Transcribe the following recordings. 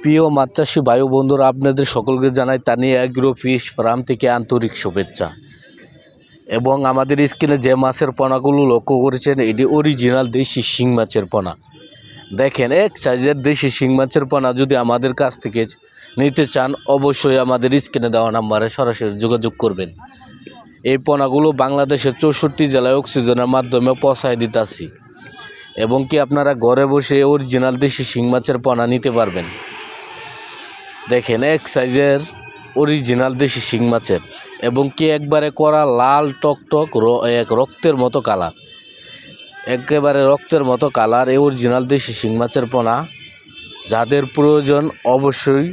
প্রিয় মাছ চাষি ভাই বন্ধুরা, আপনাদের সকলকে জানাই তানিয়া এগ্রো ফিশ ফার্ম থেকে আন্তরিক শুভেচ্ছা। এবং আমাদের স্ক্রিনে যে মাছের পোনাগুলো লক্ষ্য করেছেন, এটি অরিজিনাল দেশি শিং মাছের পোনা। দেখেন, এক সাইজের দেশি শিং মাছের পোনা যদি আমাদের কাছ থেকে নিতে চান, অবশ্যই আমাদের স্ক্রিনে দেওয়া নাম্বারে সরাসরি যোগাযোগ করবেন। এই পোনাগুলো বাংলাদেশের 64 জেলায় অক্সিজেনের মাধ্যমে পৌঁছায় দিতেছি, এবং কি আপনারা ঘরে বসে অরিজিনাল দেশি শিং মাছের পোনা নিতে পারবেন। দেখেন, এক সাইজের অরিজিনাল দেশি শিং মাছের, এবং কি একবারে করা লাল টকটক এক রক্তের মতো কালার, একেবারে রক্তের মতো কালার এই অরিজিনাল দেশি শিং মাছের পোনা। যাদের প্রয়োজন অবশ্যই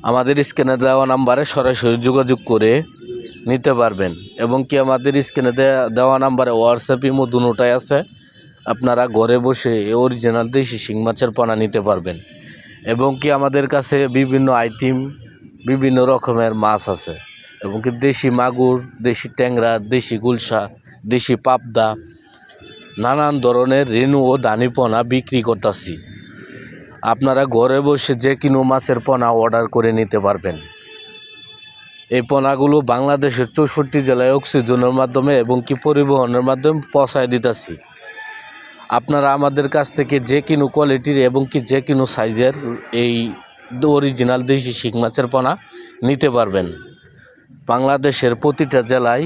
আমাদের স্ক্রিনে দেওয়া নাম্বারে সরাসরি যোগাযোগ করে নিতে পারবেন। এবং কি আমাদের স্ক্রিনে দেওয়া নাম্বারে হোয়াটসঅ্যাপ ইমো দুটোটাই আছে, আপনারা ঘরে বসে অরিজিনাল দেশি শিং মাছের পোনা নিতে পারবেন। এবং কি আমাদের কাছে বিভিন্ন আইটেম, বিভিন্ন রকমের মাছ আছে, এবং কি দেশি মাগুর, দেশি ট্যাংরা, দেশি গুলশা, দেশি পাবদা, নানান ধরনের রেণু ও দানি পোনা বিক্রি করতেছি। আপনারা ঘরে বসে যে কোনো মাছের পোনা অর্ডার করে নিতে পারবেন। এই পোনাগুলো বাংলাদেশের 64 জেলায় অক্সিজেনের মাধ্যমে এবং কি পরিবহনের মাধ্যমে পৌঁছায় দিতেছি। আপনারা আমাদের কাছ থেকে যে কোনো কোয়ালিটির এবং কি যে কোনো সাইজের এই অরিজিনাল দেশি শিং মাছের পোনা নিতে পারবেন। বাংলাদেশের প্রতিটা জেলায়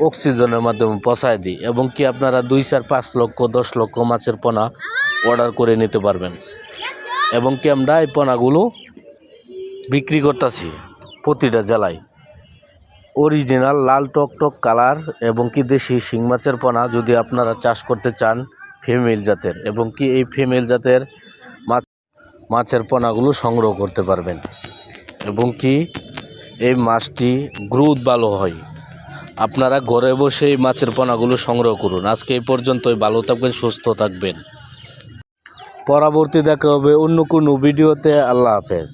অক্সিজেনের মাধ্যমে পৌঁছায় দিই, এবং কি আপনারা 2, 4, 5 লক্ষ 10 লক্ষ মাছের পোনা অর্ডার করে নিতে পারবেন। এবং কি আমরা এই পোনাগুলো বিক্রি করতেছি প্রতিটা জেলায়। অরিজিনাল লাল টকটক কালার এবং কি দেশি শিং মাছের পোনা যদি আপনারা চাষ করতে চান, ফিমেল জাতের, এবং কি এই ফিমেল জাতের মাছের পোনাগুলো সংগ্রহ করতে পারবেন। এবং কি এই মাছটি গ্রোথ ভালো হয়। আপনারা ঘরে বসে এই মাছের পোনাগুলো সংগ্রহ করুন। আজকে এই পর্যন্তই। ভালো থাকবেন, সুস্থ থাকবেন। পরবর্তী দেখা হবে অন্য কোনো ভিডিওতে। আল্লাহ হাফেজ।